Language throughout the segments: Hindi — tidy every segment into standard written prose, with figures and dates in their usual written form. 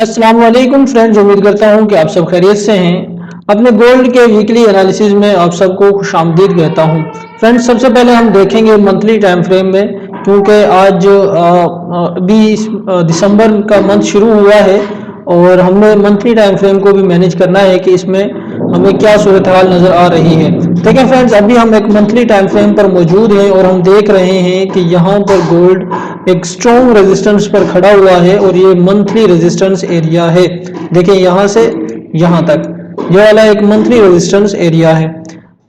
अस्सलाम वालेकुम फ्रेंड्स, उम्मीद करता हूँ कि आप सब खैरियत से हैं। अपने गोल्ड के वीकली एनालिसिस में आप सबको खुशामदीद कहता हूँ। फ्रेंड्स, सबसे पहले हम देखेंगे मंथली टाइम फ्रेम में, क्योंकि आज दिसंबर का मंथ शुरू हुआ है और हमें मंथली टाइम फ्रेम को भी मैनेज करना है कि इसमें हमें क्या सूरत हाल नज़र आ रही है। देखिए फ्रेंड्स, अभी हम एक मंथली टाइम फ्रेम पर मौजूद हैं और हम देख रहे हैं कि यहाँ पर गोल्ड एक स्ट्रॉन्ग रेजिस्टेंस पर खड़ा हुआ है और ये मंथली रेजिस्टेंस एरिया है। देखिए यहाँ से यहाँ तक ये वाला एक मंथली रेजिस्टेंस एरिया है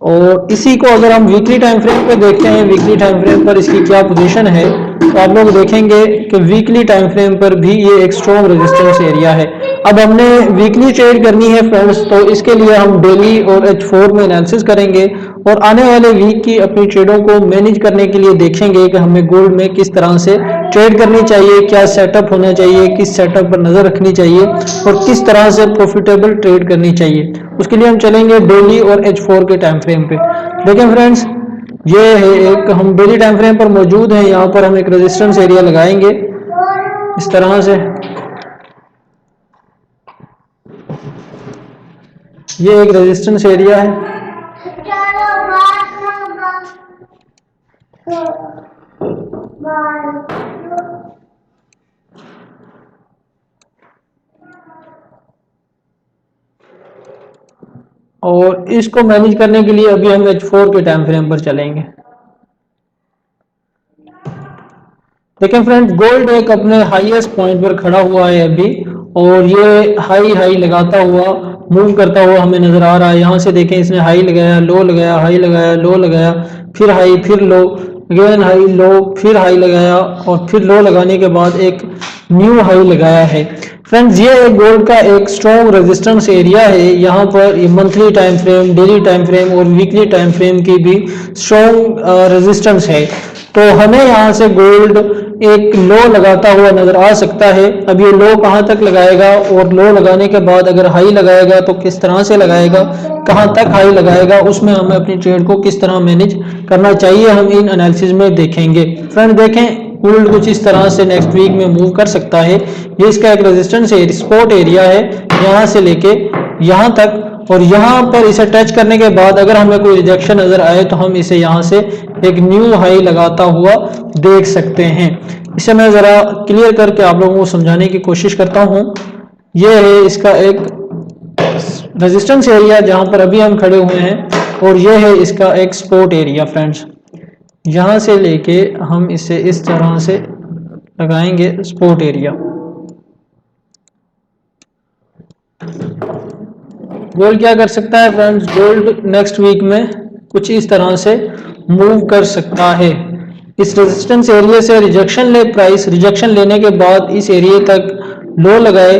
और इसी को अगर हम वीकली टाइम फ्रेम पे देखते हैं, वीकली टाइम फ्रेम पर इसकी क्या पोजीशन है, तो आप लोग देखेंगे कि वीकली टाइम फ्रेम पर भी ये एक स्ट्रॉन्ग रेजिस्टेंस एरिया है। अब हमने वीकली ट्रेड करनी है फ्रेंड्स, तो इसके लिए हम डेली और H4 में एनालिसिस करेंगे और आने वाले वीक की अपनी ट्रेडों को मैनेज करने के लिए देखेंगे कि हमें गोल्ड में किस तरह से ट्रेड करनी चाहिए, क्या सेटअप होना चाहिए, किस सेटअप पर नज़र रखनी चाहिए और किस तरह से प्रॉफिटेबल ट्रेड करनी चाहिए। उसके लिए हम चलेंगे डेली और H4 के टाइम फ्रेम पे। देखें फ्रेंड्स, ये है एक, हम डेली टाइम फ्रेम पर मौजूद हैं। यहाँ पर हम एक रेजिस्टेंस एरिया लगाएंगे इस तरह से। ये एक रेजिस्टेंस एरिया है और इसको मैनेज करने के लिए अभी हम H4 के टाइम फ्रेम पर चलेंगे। देखें फ्रेंड्स, गोल्ड एक अपने हाईएस्ट पॉइंट पर खड़ा हुआ है अभी और ये हाई लगाता हुआ मूव करता हुआ हमें नजर आ रहा है। यहाँ से देखें, इसने हाई लगाया, लो लगाया, हाई लगाया, लो लगाया, फिर हाई, फिर लो, अगेन हाई, लो, फिर हाई लगाया और फिर लो लगाने के बाद एक न्यू हाई लगाया है। फ्रेंड्स, ये गोल्ड का एक स्ट्रॉन्ग रेजिस्टेंस एरिया है। यहाँ पर monthly time frame, daily time frame और वीकली टाइम फ्रेम की भी स्ट्रॉन्ग रेजिस्टेंस है। तो हमें यहाँ से गोल्ड एक लो लगाता हुआ नजर आ सकता है। अब ये लो कहाँ तक लगाएगा और लो लगाने के बाद अगर हाई लगाएगा तो किस तरह से लगाएगा, कहाँ तक हाई लगाएगा, उसमें हमें अपनी ट्रेड को किस तरह मैनेज करना चाहिए, हम इन एनालिसिस में देखेंगे। फ्रेंड देखें, गोल्ड कुछ इस तरह से नेक्स्ट वीक में मूव कर सकता है। ये इसका एक रेजिस्टेंस सपोर्ट एरिया है यहाँ से लेके यहाँ तक, और यहाँ पर इसे टच करने के बाद अगर हमें कोई रिजेक्शन नजर आए तो हम इसे यहाँ से एक न्यू हाई लगाता हुआ देख सकते हैं। इसे मैं ज़रा क्लियर करके आप लोगों को समझाने की कोशिश करता हूँ। यह है इसका एक रेजिस्टेंस एरिया जहाँ पर अभी हम खड़े हुए हैं और यह है इसका एक सपोर्ट एरिया। फ्रेंड्स, यहाँ से लेके हम इसे इस तरह से लगाएंगे सपोर्ट एरिया। गोल्ड क्या कर सकता है फ्रेंड्स, गोल्ड नेक्स्ट वीक में कुछ इस तरह से मूव कर सकता है। इस रेजिस्टेंस एरिया से रिजेक्शन ले, प्राइस रिजेक्शन लेने के बाद इस एरिया तक लो लगाए,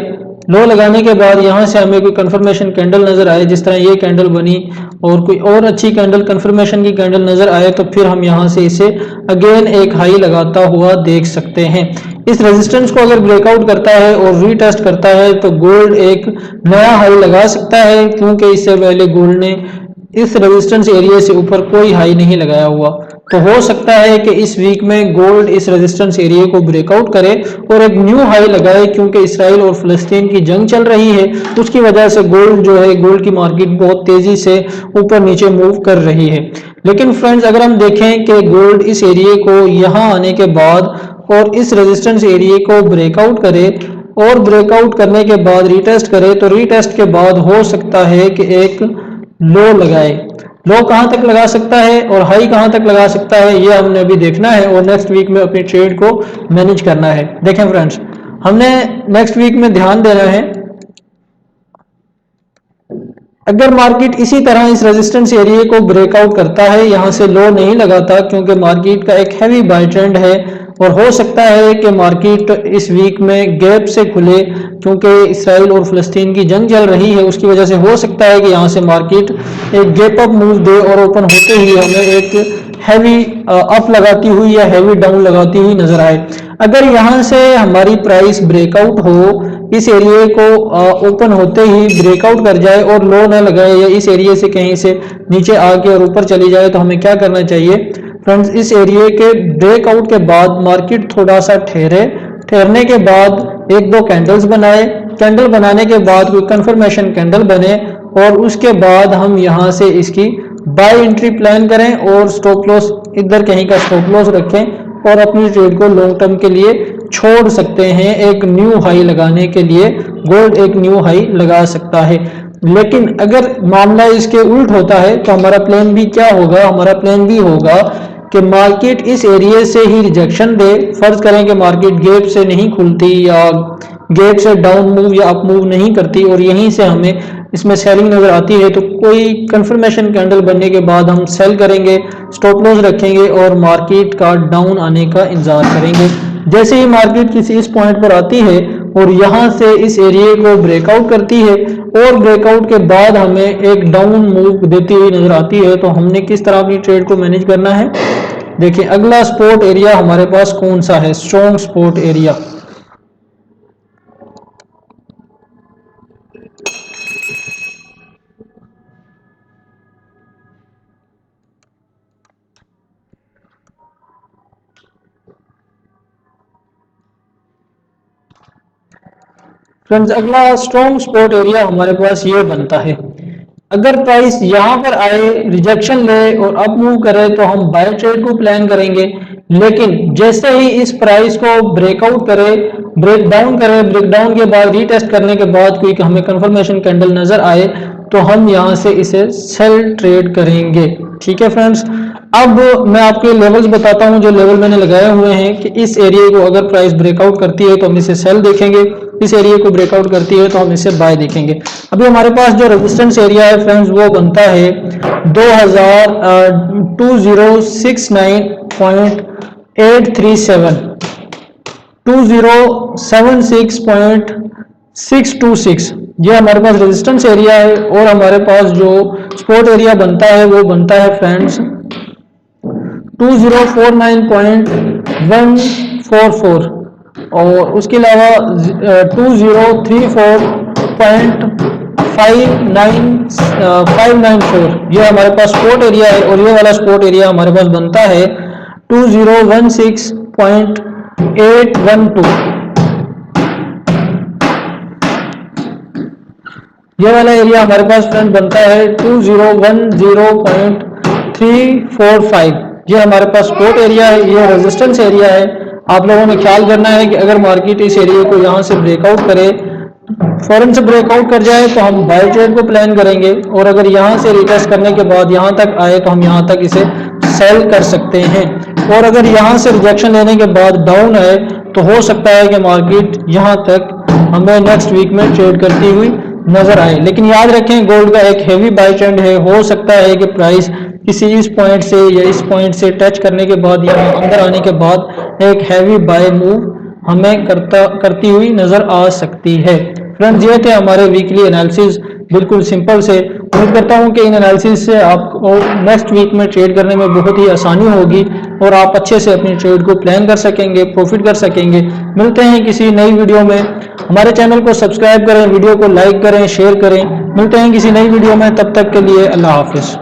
लो लगाने के बाद यहाँ से हमें कोई कंफर्मेशन कैंडल नजर आए, जिस तरह ये कैंडल बनी और कोई और अच्छी कैंडल, कंफर्मेशन की कैंडल नजर आए, तो फिर हम यहाँ से इसे अगेन एक हाई लगाता हुआ देख सकते हैं। इस रेजिस्टेंस को अगर ब्रेकआउट करता है और रीटेस्ट करता है तो गोल्ड एक नया हाई लगा सकता है, क्योंकि इससे पहले गोल्ड ने इस रेजिस्टेंस एरिया से ऊपर कोई हाई नहीं लगाया हुआ। तो हो सकता है कि इस वीक में गोल्ड इस रेजिस्टेंस एरिया को ब्रेकआउट करे और एक न्यू हाई लगाए, क्योंकि इसराइल और फिलिस्तीन की जंग चल रही है, उसकी वजह से गोल्ड जो है, गोल्ड की मार्केट बहुत तेजी से ऊपर नीचे मूव कर रही है। लेकिन फ्रेंड्स, अगर हम देखें कि गोल्ड इस एरिया को यहाँ आने के बाद और इस रेजिस्टेंस एरिया को ब्रेकआउट करे और ब्रेकआउट करने के बाद रीटेस्ट करे, तो रीटेस्ट के बाद हो सकता है कि एक लो लगाए। लो कहां तक लगा सकता है और हाई कहां तक लगा सकता है, ये हमने अभी देखना है और नेक्स्ट वीक में अपनी ट्रेड को मैनेज करना है। देखें फ्रेंड्स, हमने नेक्स्ट वीक में ध्यान देना है, अगर मार्केट इसी तरह इस रेजिस्टेंस एरिया को ब्रेकआउट करता है, यहां से लो नहीं लगाता, क्योंकि मार्केट का एक हैवी बाय ट्रेंड है और हो सकता है कि मार्केट इस वीक में गैप से खुले, क्योंकि इसराइल और फिलिस्तीन की जंग चल रही है, उसकी वजह से हो सकता है कि यहाँ से मार्केट एक गैप अप मूव दे और ओपन होते ही हमें एक हैवी अप लगाती हुई या हैवी डाउन लगाती हुई नजर आए। अगर यहाँ से हमारी प्राइस ब्रेकआउट हो, इस एरिया को ओपन होते ही ब्रेकआउट कर जाए और लो ना लगाए या इस एरिया से कहीं से नीचे आके और ऊपर चली जाए, तो हमें क्या करना चाहिए फ्रेंड्स, इस एरिया के ब्रेकआउट के बाद मार्केट थोड़ा सा ठहरने के बाद एक दो कैंडल्स बनाए कैंडल बनाने के बाद कोई कंफर्मेशन कैंडल बने और उसके बाद हम यहाँ से इसकी बाय एंट्री प्लान करें और स्टॉप लॉस इधर कहीं का स्टॉप लॉस रखें और अपनी ट्रेड को लॉन्ग टर्म के लिए छोड़ सकते हैं। एक न्यू हाई लगाने के लिए गोल्ड एक न्यू हाई लगा सकता है। लेकिन अगर मामला इसके उल्ट होता है तो हमारा प्लान भी क्या होगा, हमारा प्लान भी होगा कि मार्केट इस एरिया से ही रिजेक्शन दे। फर्ज करें कि मार्केट गैप से नहीं खुलती या गैप से डाउन मूव या अप मूव नहीं करती और यहीं से हमें इसमें सेलिंग नजर आती है तो कोई कंफर्मेशन कैंडल बनने के बाद हम सेल करेंगे, स्टॉप लॉस रखेंगे और मार्केट का डाउन आने का इंतजार करेंगे। जैसे ही मार्केट किसी इस पॉइंट पर आती है और यहाँ से इस एरिया को ब्रेकआउट करती है और ब्रेकआउट के बाद हमें एक डाउन मूव देती हुई नजर आती है तो हमने किस तरह अपनी ट्रेड को मैनेज करना है। देखिए अगला सपोर्ट एरिया हमारे पास कौन सा है, स्ट्रॉन्ग सपोर्ट एरिया। फ्रेंड्स अगला स्ट्रॉन्ग सपोर्ट एरिया हमारे पास ये बनता है। अगर प्राइस यहाँ पर आए, रिजेक्शन ले और अप मूव करे तो हम बाय ट्रेड को प्लान करेंगे। लेकिन जैसे ही इस प्राइस को ब्रेकआउट करे, ब्रेकडाउन करे, ब्रेकडाउन के बाद रीटेस्ट करने के बाद कोई हमें कंफर्मेशन कैंडल नजर आए तो हम यहाँ से इसे सेल ट्रेड करेंगे। ठीक है फ्रेंड्स, अब मैं आपके लेवल्स बताता हूँ जो लेवल मैंने लगाए हुए हैं कि इस एरिया को अगर प्राइस ब्रेकआउट करती है तो हम इसे सेल देखेंगे, इस एरिया को ब्रेकआउट करती है तो हम इसे बाय देखेंगे। अभी हमारे पास जो रेजिस्टेंस एरिया है फ्रेंड्स वो बनता है 2069.837 2076.626 ये हमारे पास रेजिस्टेंस एरिया है और हमारे पास जो सपोर्ट एरिया बनता है वो बनता है फ्रेंड्स 2049.144 और उसके अलावा 2034.594 ये हमारे पास सपोर्ट एरिया है और ये वाला सपोर्ट एरिया हमारे पास बनता है 2016.812। ये वाला एरिया हमारे पास फ्रेंड बनता है 2010.345। ये हमारे पास सपोर्ट एरिया है, ये रेजिस्टेंस एरिया है। आप लोगों ने ख्याल करना है कि अगर मार्केट इस एरिया को यहाँ से ब्रेकआउट करे, फौरन से ब्रेकआउट कर जाए तो हम बाय ट्रेड को प्लान करेंगे और अगर यहाँ से रिटेस्ट करने के बाद यहाँ तक आए तो हम यहाँ तक इसे सेल कर सकते हैं और अगर यहाँ से रिजेक्शन लेने के बाद डाउन आए तो हो सकता है कि मार्केट यहाँ तक हमें नेक्स्ट वीक में ट्रेड करती हुई नजर आए। लेकिन याद रखें गोल्ड का एक हेवी बाय ट्रेंड है, हो सकता है कि प्राइस किसी इस पॉइंट से या इस पॉइंट से टच करने के बाद या अंदर आने के बाद एक हैवी बाय मूव हमें करती हुई नजर आ सकती है। फ्रेंड्स ये थे हमारे वीकली एनालिसिस, बिल्कुल सिंपल से। उम्मीद करता हूं कि इन एनालिसिस से आपको नेक्स्ट वीक में ट्रेड करने में बहुत ही आसानी होगी और आप अच्छे से अपनी ट्रेड को प्लान कर सकेंगे, प्रॉफिट कर सकेंगे। मिलते हैं किसी नई वीडियो में। हमारे चैनल को सब्सक्राइब करें, वीडियो को लाइक करें, शेयर करें। मिलते हैं किसी नई वीडियो में, तब तक के लिए अल्लाह हाफिज।